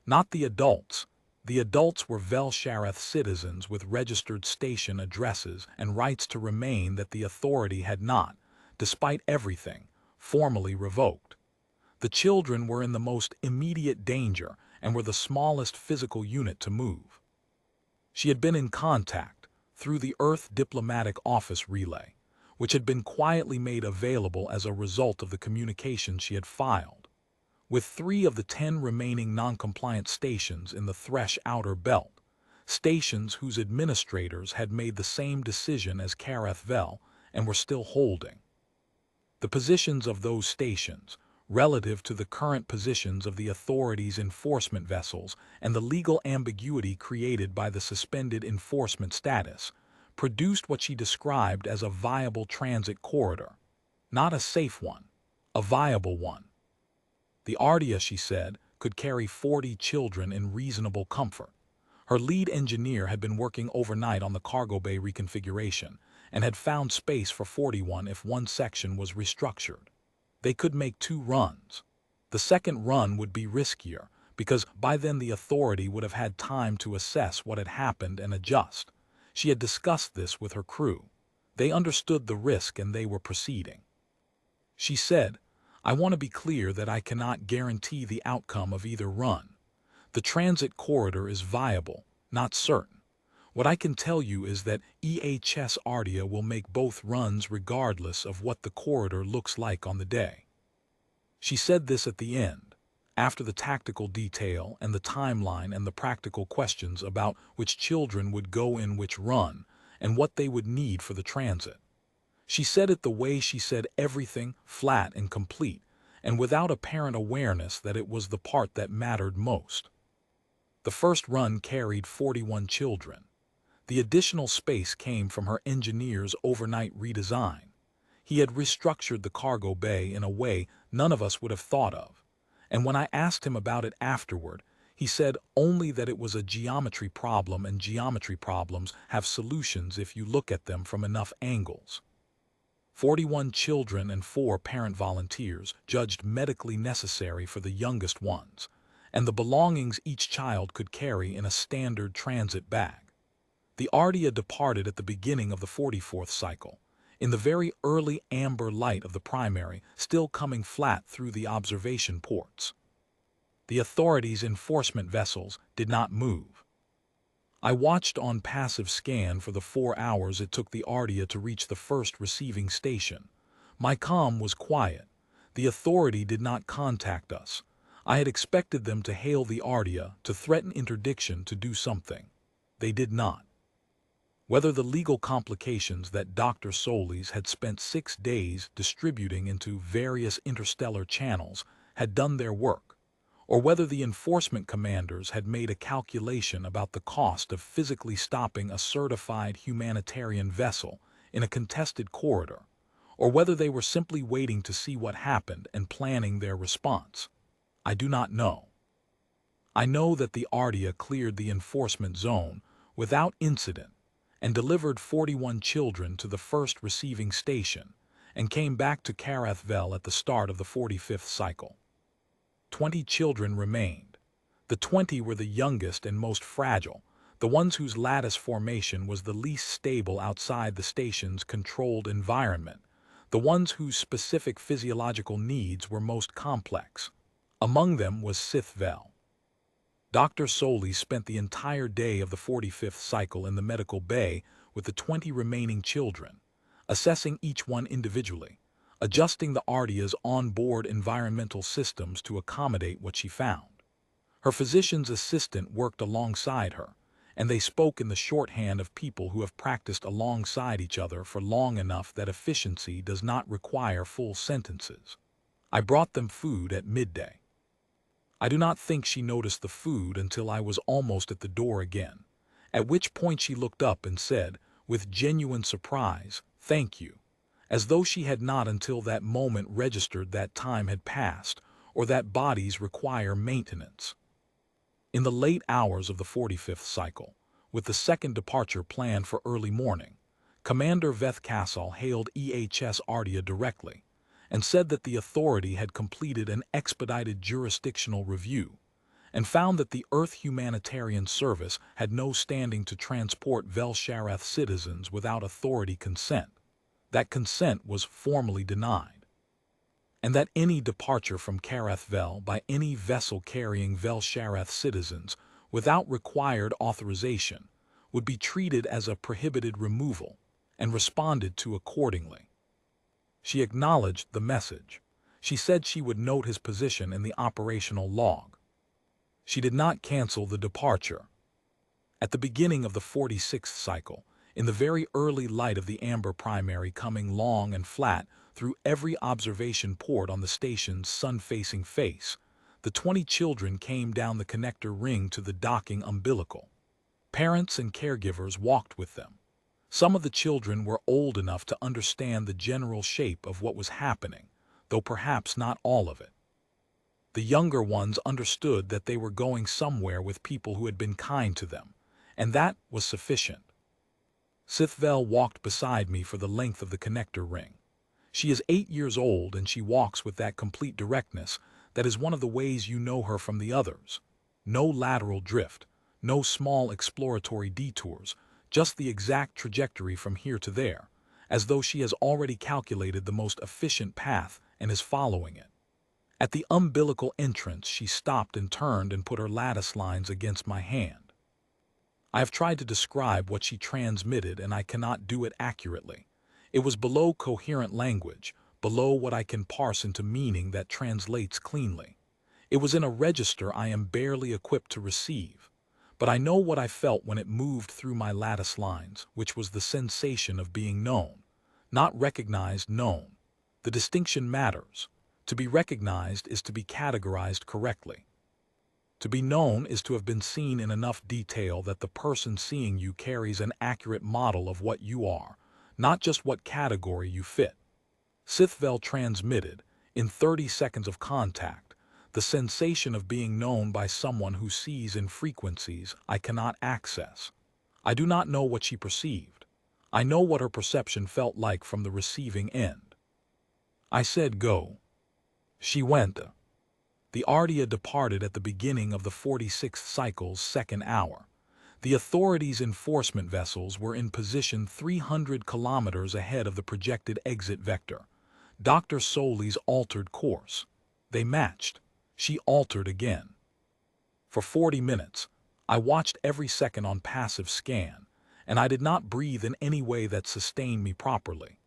not the adults. The adults were Vel-Shareth citizens with registered station addresses and rights to remain that the authority had not, despite everything, formally revoked. The children were in the most immediate danger and were the smallest physical unit to move. She had been in contact through the Earth Diplomatic Office relay, which had been quietly made available as a result of the communication she had filed, with 3 of the 10 remaining non-compliant stations in the Thresh Outer Belt, stations whose administrators had made the same decision as Kareth Vel and were still holding. The positions of those stations, relative to the current positions of the authorities' enforcement vessels and the legal ambiguity created by the suspended enforcement status, produced what she described as a viable transit corridor. Not a safe one, a viable one. The Ardea, she said, could carry 40 children in reasonable comfort. Her lead engineer had been working overnight on the cargo bay reconfiguration and had found space for 41 if one section was restructured. They could make 2 runs. The second run would be riskier because by then the authority would have had time to assess what had happened and adjust. She had discussed this with her crew. They understood the risk and they were proceeding. She said, "I want to be clear that I cannot guarantee the outcome of either run. The transit corridor is viable, not certain. What I can tell you is that EHS Ardea will make both runs regardless of what the corridor looks like on the day." She said this at the end, after the tactical detail and the timeline and the practical questions about which children would go in which run and what they would need for the transit. She said it the way she said everything, flat and complete, and without apparent awareness that it was the part that mattered most. The first run carried 41 children. The additional space came from her engineer's overnight redesign. He had restructured the cargo bay in a way none of us would have thought of, and when I asked him about it afterward, he said only that it was a geometry problem and geometry problems have solutions if you look at them from enough angles. 41 children and 4 parent volunteers judged medically necessary for the youngest ones, and the belongings each child could carry in a standard transit bag. The Ardea departed at the beginning of the 44th cycle, in the very early amber light of the primary, still coming flat through the observation ports. The authorities' enforcement vessels did not move. I watched on passive scan for the 4 hours it took the Ardea to reach the first receiving station. My comm was quiet. The authority did not contact us. I had expected them to hail the Ardea, to threaten interdiction, to do something. They did not. Whether the legal complications that Dr. Solis had spent 6 days distributing into various interstellar channels had done their work, or whether the enforcement commanders had made a calculation about the cost of physically stopping a certified humanitarian vessel in a contested corridor, or whether they were simply waiting to see what happened and planning their response, I do not know. I know that the Ardea cleared the enforcement zone without incident and delivered 41 children to the first receiving station and came back to Kareth Vel at the start of the 45th cycle. 20 children remained. The 20 were the youngest and most fragile, the ones whose lattice formation was the least stable outside the station's controlled environment, the ones whose specific physiological needs were most complex. Among them was Sith Vel. Dr. Solis spent the entire day of the 45th cycle in the medical bay with the 20 remaining children, assessing each one individually, adjusting the Ardea's on-board environmental systems to accommodate what she found. Her physician's assistant worked alongside her, and they spoke in the shorthand of people who have practiced alongside each other for long enough that efficiency does not require full sentences. I brought them food at midday. I do not think she noticed the food until I was almost at the door again, at which point she looked up and said, with genuine surprise, "Thank you," as though she had not until that moment registered that time had passed or that bodies require maintenance. In the late hours of the 45th cycle, with the second departure planned for early morning, Commander Veth Castle hailed EHS Ardea directly and said that the authority had completed an expedited jurisdictional review and found that the Earth Humanitarian Service had no standing to transport Vel Shareth citizens without authority consent. That consent was formally denied. and that any departure from Karath Vel by any vessel carrying Vel Sharath citizens without required authorization would be treated as a prohibited removal and responded to accordingly. She acknowledged the message. She said she would note his position in the operational log. She did not cancel the departure. At the beginning of the 46th cycle, in the very early light of the amber primary coming long and flat through every observation port on the station's sun-facing face, the 20 children came down the connector ring to the docking umbilical. Parents and caregivers walked with them. Some of the children were old enough to understand the general shape of what was happening, though perhaps not all of it. The younger ones understood that they were going somewhere with people who had been kind to them, and that was sufficient. Sithvel walked beside me for the length of the connector ring. She is 8 years old and she walks with that complete directness that is one of the ways you know her from the others. No lateral drift, no small exploratory detours, just the exact trajectory from here to there, as though she has already calculated the most efficient path and is following it. At the umbilical entrance, she stopped and turned and put her lattice lines against my hand. I have tried to describe what she transmitted and I cannot do it accurately. It was below coherent language, below what I can parse into meaning that translates cleanly. It was in a register I am barely equipped to receive. But I know what I felt when it moved through my lattice lines, which was the sensation of being known. Not recognized, known. The distinction matters. To be recognized is to be categorized correctly. To be known is to have been seen in enough detail that the person seeing you carries an accurate model of what you are, not just what category you fit. Sithvel transmitted, in 30 seconds of contact, the sensation of being known by someone who sees in frequencies I cannot access. I do not know what she perceived. I know what her perception felt like from the receiving end. I said go. She went. The Ardia departed at the beginning of the 46th cycle's second hour. The authorities' enforcement vessels were in position 300 kilometers ahead of the projected exit vector. Dr. Soley's altered course. They matched. She altered again. For 40 minutes, I watched every second on passive scan, and I did not breathe in any way that sustained me properly.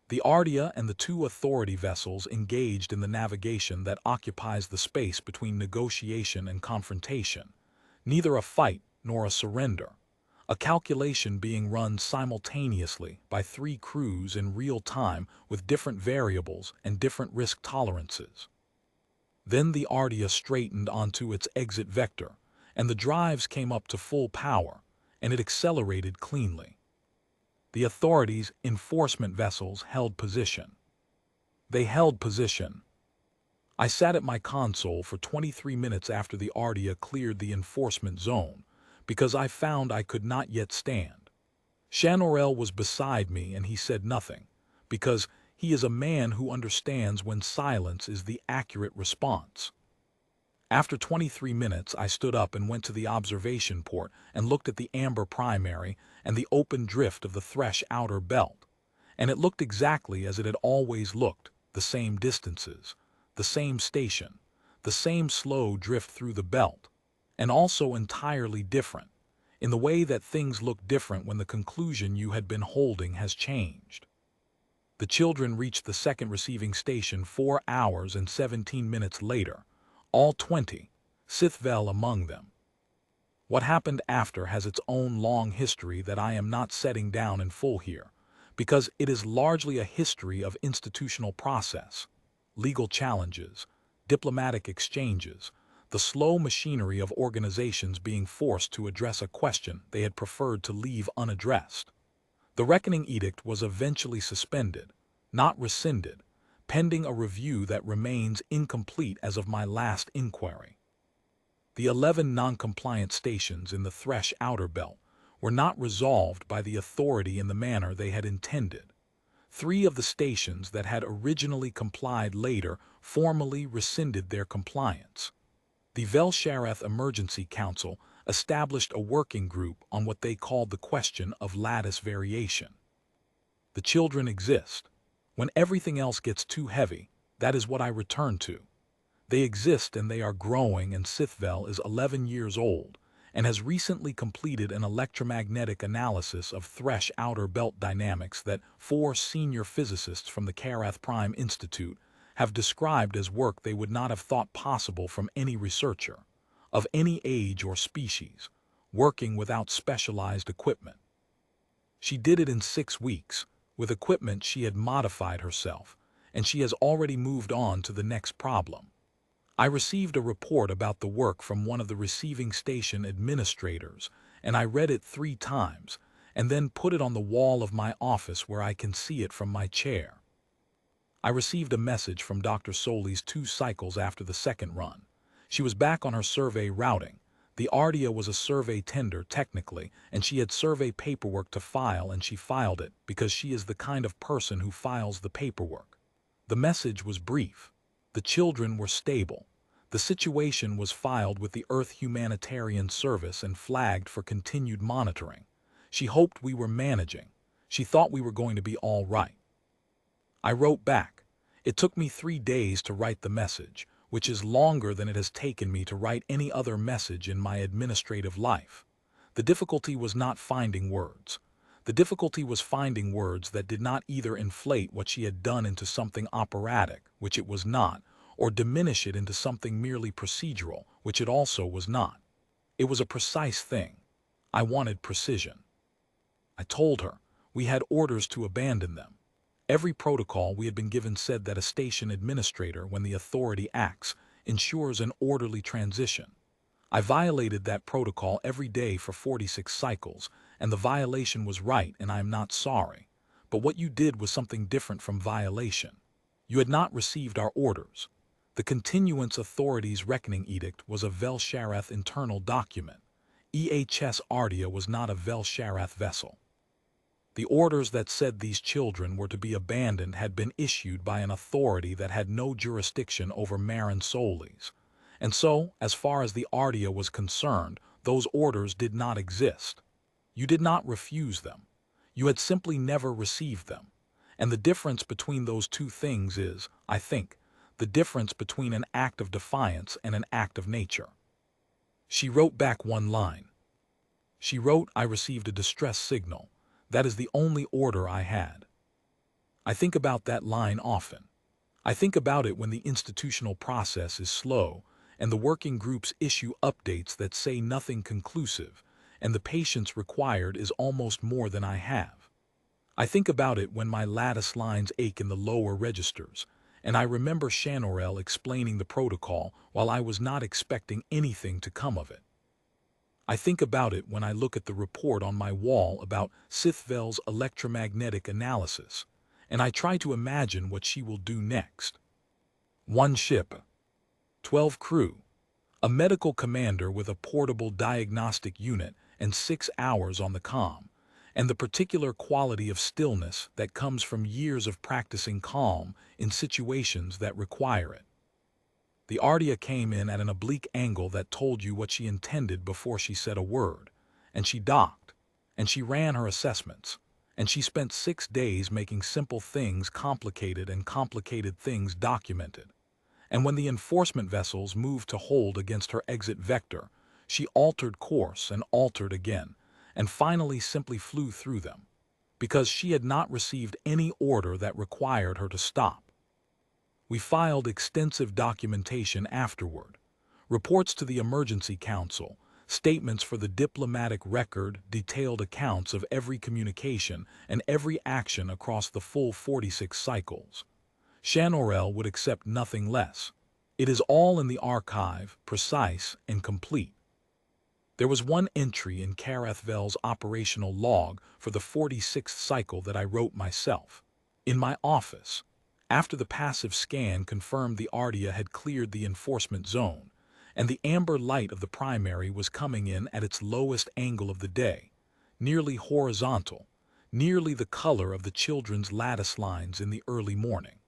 The Ardia and the 2 authority vessels engaged in the navigation that occupies the space between negotiation and confrontation. Neither a fight nor a surrender. A calculation being run simultaneously by 3 crews in real time with different variables and different risk tolerances. Then the Ardia straightened onto its exit vector, and the drives came up to full power, and it accelerated cleanly. The authorities' enforcement vessels held position. They held position. I sat at my console for 23 minutes after the Ardia cleared the enforcement zone, because I found I could not yet stand. Shanorel was beside me and he said nothing, because he is a man who understands when silence is the accurate response. After 23 minutes, I stood up and went to the observation port and looked at the amber primary and the open drift of the Thresh outer belt. And it looked exactly as it had always looked, the same distances, the same station, the same slow drift through the belt, and also entirely different, in the way that things look different when the conclusion you had been holding has changed. The children reached the second receiving station 4 hours and 17 minutes later, all 20, Sithvel among them. What happened after has its own long history that I am not setting down in full here, because it is largely a history of institutional process, legal challenges, diplomatic exchanges, the slow machinery of organizations being forced to address a question they had preferred to leave unaddressed. The reckoning edict was eventually suspended, not rescinded, pending a review that remains incomplete as of my last inquiry. The 11 non-compliant stations in the Thresh outer belt were not resolved by the authority in the manner they had intended. 3 of the stations that had originally complied later formally rescinded their compliance. The Vel-Shareth Emergency Council established a working group on what they called the question of lattice variation. The children exist. When everything else gets too heavy, That is what I return to. They exist and they are growing, and Sithvel is 11 years old and has recently completed an electromagnetic analysis of Thresh outer belt dynamics that 4 senior physicists from the Karath Prime Institute have described as work they would not have thought possible from any researcher, of any age or species, working without specialized equipment. She did it in 6 weeks, with equipment she had modified herself, and she has already moved on to the next problem. I received a report about the work from one of the receiving station administrators, and I read it 3 times, and then put it on the wall of my office where I can see it from my chair. I received a message from Dr. Soli's 2 cycles after the second run. She was back on her survey routing. The Ardia was a survey tender technically, and she had survey paperwork to file, and she filed it because she is the kind of person who files the paperwork. The message was brief. The children were stable. The situation was filed with the Earth Humanitarian Service and flagged for continued monitoring. She hoped we were managing. She thought we were going to be all right. I wrote back. It took me 3 days to write the message, which is longer than it has taken me to write any other message in my administrative life. The difficulty was not finding words. The difficulty was finding words that did not either inflate what she had done into something operatic, which it was not, or diminish it into something merely procedural, which it also was not. It was a precise thing. I wanted precision. I told her we had orders to abandon them. Every protocol we had been given said that a station administrator, when the authority acts, ensures an orderly transition. I violated that protocol every day for 46 cycles, and the violation was right, and I am not sorry. But what you did was something different from violation. You had not received our orders. The Continuance Authority's Reckoning Edict was a Vel-Sharath internal document. EHS Ardia was not a Vel-Sharath vessel. The orders that said these children were to be abandoned had been issued by an authority that had no jurisdiction over Marin Solis. And so, as far as the Ardia was concerned, those orders did not exist. You did not refuse them. You had simply never received them. And the difference between those 2 things is, I think, the difference between an act of defiance and an act of nature. She wrote back 1 line. She wrote, I received a distress signal. That is the only order I had. I think about that line often. I think about it when the institutional process is slow, and the working groups issue updates that say nothing conclusive, and the patience required is almost more than I have. I think about it when my lattice lines ache in the lower registers, and I remember Shanorel explaining the protocol while I was not expecting anything to come of it. I think about it when I look at the report on my wall about Sithvel's electromagnetic analysis, and I try to imagine what she will do next. 1 ship, 12 crew, a medical commander with a portable diagnostic unit and 6 hours on the comm, and the particular quality of stillness that comes from years of practicing calm in situations that require it. The Ardia came in at an oblique angle that told you what she intended before she said a word, and she docked, and she ran her assessments, and she spent 6 days making simple things complicated and complicated things documented. And when the enforcement vessels moved to hold against her exit vector, she altered course and altered again, and finally simply flew through them, because she had not received any order that required her to stop. We filed extensive documentation afterward, reports to the Emergency Council, statements for the diplomatic record, detailed accounts of every communication and every action across the full 46 cycles. Shanorel would accept nothing less. It is all in the archive, precise and complete. There was 1 entry in Karathvel's operational log for the 46th cycle that I wrote myself. In my office, after the passive scan confirmed the Ardia had cleared the enforcement zone, and the amber light of the primary was coming in at its lowest angle of the day, nearly horizontal, nearly the color of the children's lattice lines in the early morning.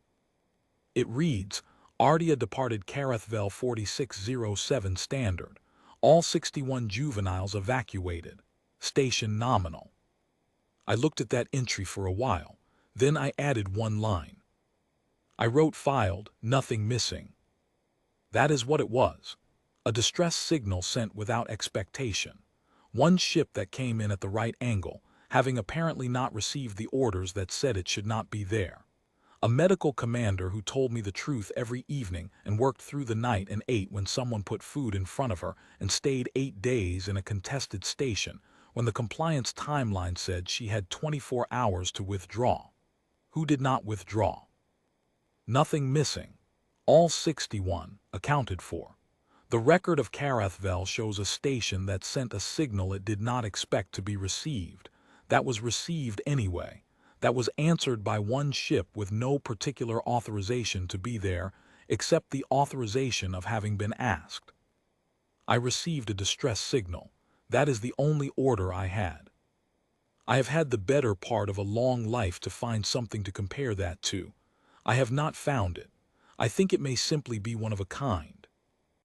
It reads, Ardia departed Karathvel 4607 standard. All 61 juveniles evacuated. Station nominal. I looked at that entry for a while. Then I added 1 line. I wrote filed, nothing missing. That is what it was. A distress signal sent without expectation. One ship that came in at the right angle, having apparently not received the orders that said it should not be there. A medical commander who told me the truth every evening and worked through the night and ate when someone put food in front of her and stayed 8 days in a contested station when the compliance timeline said she had 24 hours to withdraw. Who did not withdraw? Nothing missing. All 61 accounted for. The record of Carathvel shows a station that sent a signal it did not expect to be received, that was received anyway, that was answered by one ship with no particular authorization to be there except the authorization of having been asked. I received a distress signal. That is the only order I had. I have had the better part of a long life to find something to compare that to. I have not found it. I think it may simply be one of a kind.